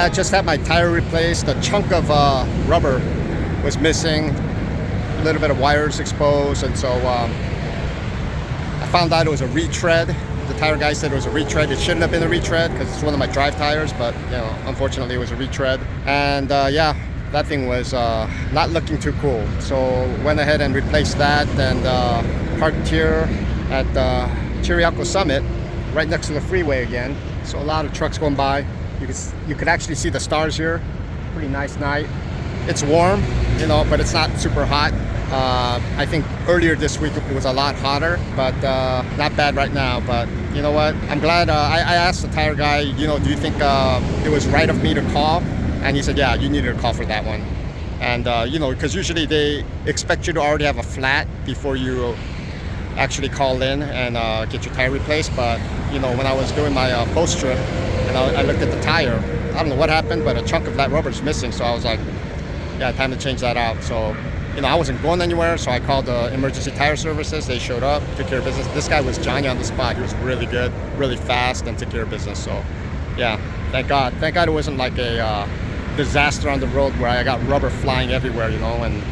Yeah, I just had my tire replaced. A chunk of rubber was missing, a little bit of wires exposed, and so I found out it was a retread. The tire guy said it was a retread. It shouldn't have been a retread because it's one of my drive tires, but unfortunately it was a retread. And yeah, that thing was not looking too cool. So went ahead and replaced that and parked here at Chiriaco Summit, right next to the freeway again. So a lot of trucks going by. You could actually see the stars here. Pretty nice night. It's warm, but it's not super hot. I think earlier this week it was a lot hotter, but not bad right now. But you know what? I'm glad. I asked the tire guy, do you think it was right of me to call? And he said, yeah, you needed a call for that one. And because usually they expect you to already have a flat before you actually call in and get your tire replaced. But when I was doing my post trip and I looked at the tire, I don't know what happened, but a chunk of that rubber is missing. So I was like, yeah, time to change that out. So I wasn't going anywhere, so I called the emergency tire services. They showed up, took care of business. This guy was Johnny on the spot. He was really good, really fast, and took care of business. So yeah, thank God it wasn't like a disaster on the road where I got rubber flying everywhere, and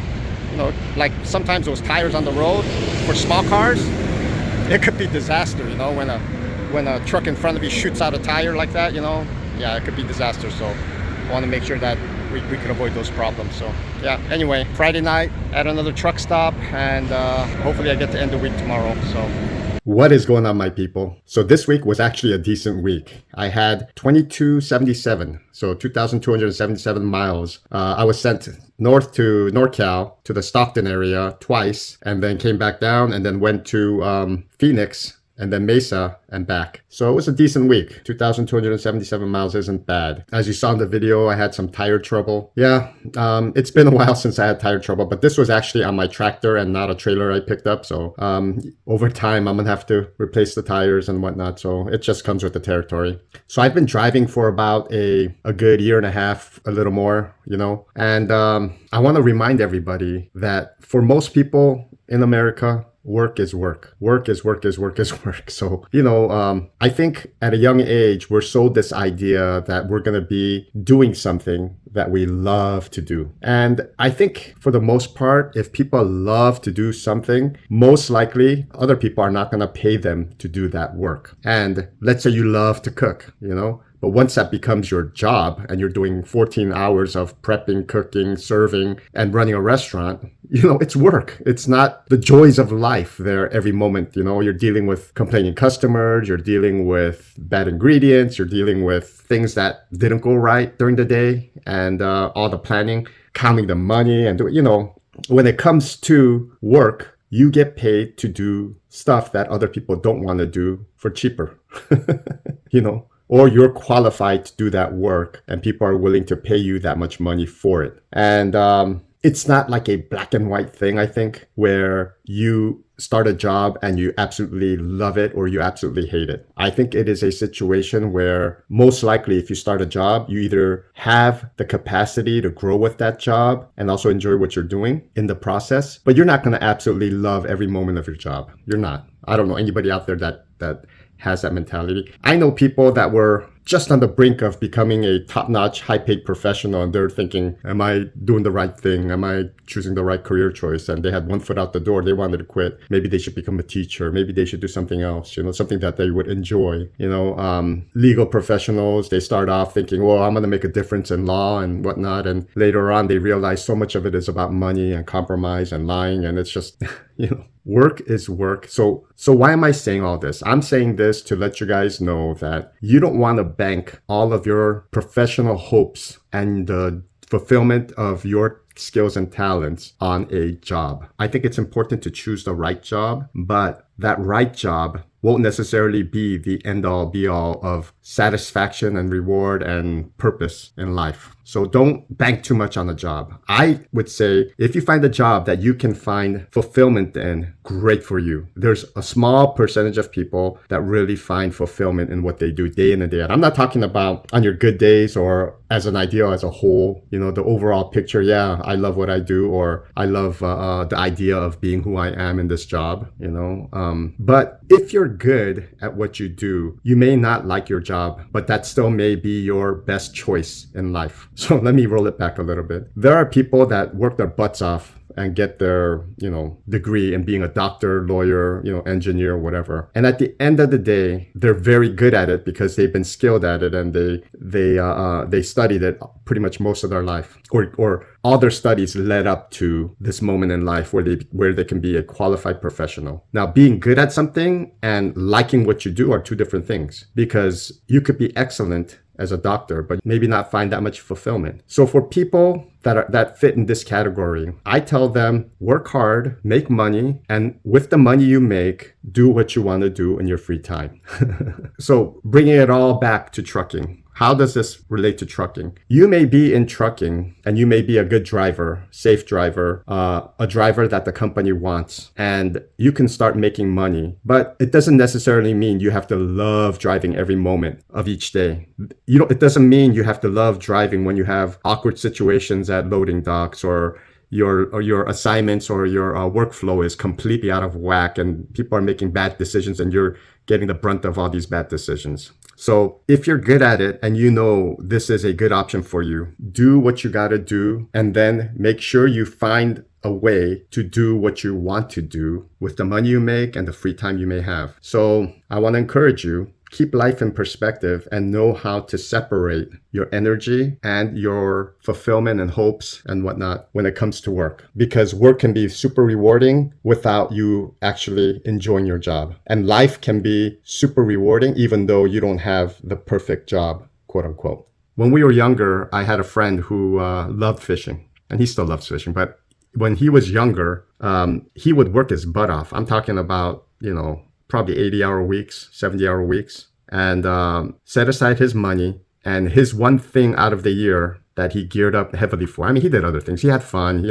like sometimes those tires on the road for small cars, it could be disaster, when a truck in front of you shoots out a tire like that, yeah, it could be disaster. So I want to make sure that we could avoid those problems. So yeah, anyway, Friday night at another truck stop, and hopefully I get to end the week tomorrow. So what is going on, my people? So this week was actually a decent week. I had 2277, so 2,277 miles. I was sent north to NorCal, to the Stockton area twice, and then came back down and then went to Phoenix and then Mesa and back. So it was a decent week. 2,277 miles isn't bad. As you saw in the video, I had some tire trouble. Yeah, it's been a while since I had tire trouble, but this was actually on my tractor and not a trailer I picked up. So over time, I'm gonna have to replace the tires and whatnot. So it just comes with the territory. So I've been driving for about a good year and a half, a little more, and I wanna remind everybody that for most people in America, work is work. Work is work is work is work. So, I think at a young age, we're sold this idea that we're going to be doing something that we love to do. And I think for the most part, if people love to do something, most likely other people are not going to pay them to do that work. And let's say you love to cook, but once that becomes your job and you're doing 14 hours of prepping, cooking, serving, and running a restaurant, it's work. It's not the joys of life there every moment. You're dealing with complaining customers, you're dealing with bad ingredients, you're dealing with things that didn't go right during the day, and all the planning, counting the money, and when it comes to work, you get paid to do stuff that other people don't want to do for cheaper, or you're qualified to do that work and people are willing to pay you that much money for it. And it's not like a black and white thing, I think, where you start a job and you absolutely love it or you absolutely hate it. I think it is a situation where most likely if you start a job, you either have the capacity to grow with that job and also enjoy what you're doing in the process, but you're not going to absolutely love every moment of your job. You're not. I don't know anybody out there that has that mentality. I know people that were just on the brink of becoming a top-notch, high-paid professional, and they're thinking, am I doing the right thing? Am I choosing the right career choice? And they had one foot out the door. They wanted to quit. Maybe they should become a teacher. Maybe they should do something else, something that they would enjoy. Legal professionals, they start off thinking, well, I'm going to make a difference in law and whatnot. And later on, they realize so much of it is about money and compromise and lying. And it's just, work is work. So why am I saying all this? I'm saying this to let you guys know that you don't want to bank all of your professional hopes and the fulfillment of your skills and talents on a job. I think it's important to choose the right job, but that right job won't necessarily be the end all be all of satisfaction and reward and purpose in life. So don't bank too much on a job. I would say if you find a job that you can find fulfillment in, great for you. There's a small percentage of people that really find fulfillment in what they do day in and day out. I'm not talking about on your good days or as an idea as a whole, the overall picture. Yeah, I love what I do, or I love the idea of being who I am in this job, you know. But if you're good at what you do, you may not like your job, but that still may be your best choice in life. So let me roll it back a little bit. There are people that work their butts off and get their, degree in being a doctor, lawyer, engineer, whatever. And at the end of the day, they're very good at it because they've been skilled at it, and they studied it pretty much most of their life, or all their studies led up to this moment in life where they can be a qualified professional. Now, being good at something and liking what you do are two different things, because you could be excellent as a doctor, but maybe not find that much fulfillment. So for people that fit in this category, I tell them, work hard, make money, and with the money you make, do what you want to do in your free time. So bringing it all back to trucking. How does this relate to trucking? You may be in trucking and you may be a good driver, safe driver, a driver that the company wants, and you can start making money. But it doesn't necessarily mean you have to love driving every moment of each day. It doesn't mean you have to love driving when you have awkward situations at loading docks, or your assignments or your workflow is completely out of whack and people are making bad decisions and you're getting the brunt of all these bad decisions. So if you're good at it and you know this is a good option for you, do what you got to do, and then make sure you find a way to do what you want to do with the money you make and the free time you may have. So I want to encourage you, keep life in perspective and know how to separate your energy and your fulfillment and hopes and whatnot when it comes to work. Because work can be super rewarding without you actually enjoying your job. And life can be super rewarding even though you don't have the perfect job, quote unquote. When we were younger, I had a friend who loved fishing, and he still loves fishing. But when he was younger, he would work his butt off. I'm talking about, probably 80-hour weeks, 70-hour weeks, and set aside his money. And his one thing out of the year that he geared up heavily for, I mean, he did other things. He had fun,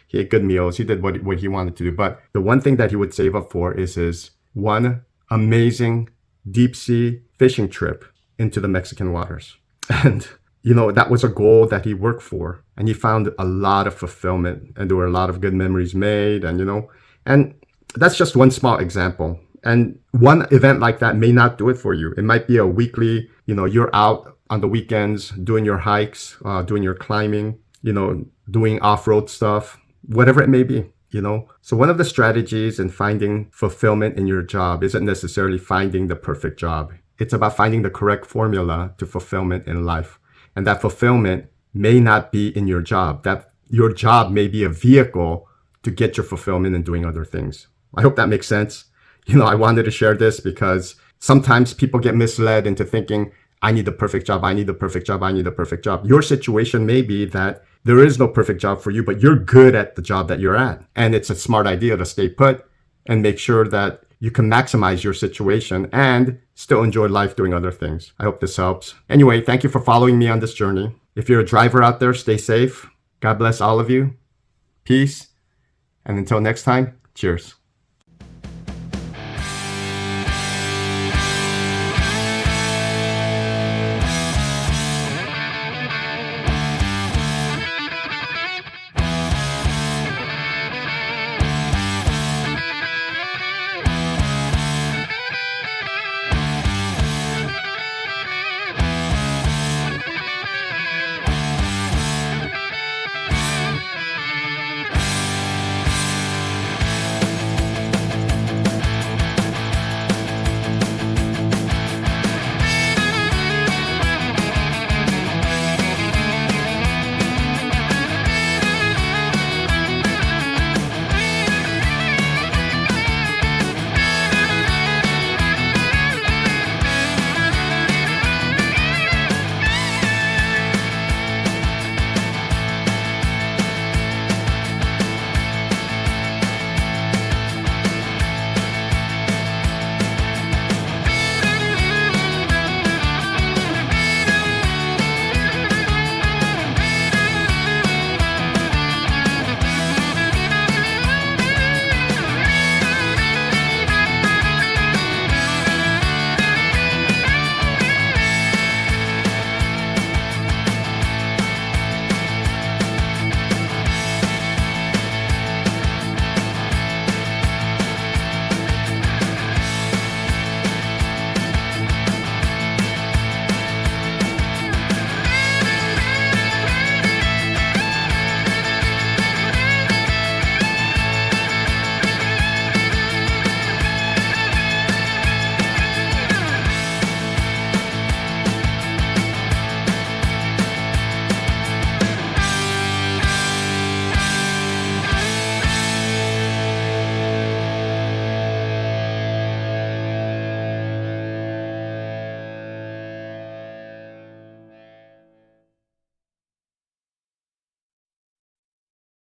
he had good meals. He did what he wanted to do. But the one thing that he would save up for is his one amazing deep sea fishing trip into the Mexican waters. And, that was a goal that he worked for. And he found a lot of fulfillment, and there were a lot of good memories made. And that's just one small example. And one event like that may not do it for you. It might be a weekly, you're out on the weekends doing your hikes, doing your climbing, doing off-road stuff, whatever it may be, So one of the strategies in finding fulfillment in your job isn't necessarily finding the perfect job. It's about finding the correct formula to fulfillment in life. And that fulfillment may not be in your job. That your job may be a vehicle to get your fulfillment in doing other things. I hope that makes sense. I wanted to share this because sometimes people get misled into thinking, I need the perfect job, I need the perfect job, I need the perfect job. Your situation may be that there is no perfect job for you, but you're good at the job that you're at. And it's a smart idea to stay put and make sure that you can maximize your situation and still enjoy life doing other things. I hope this helps. Anyway, thank you for following me on this journey. If you're a driver out there, stay safe. God bless all of you. Peace. And until next time, cheers.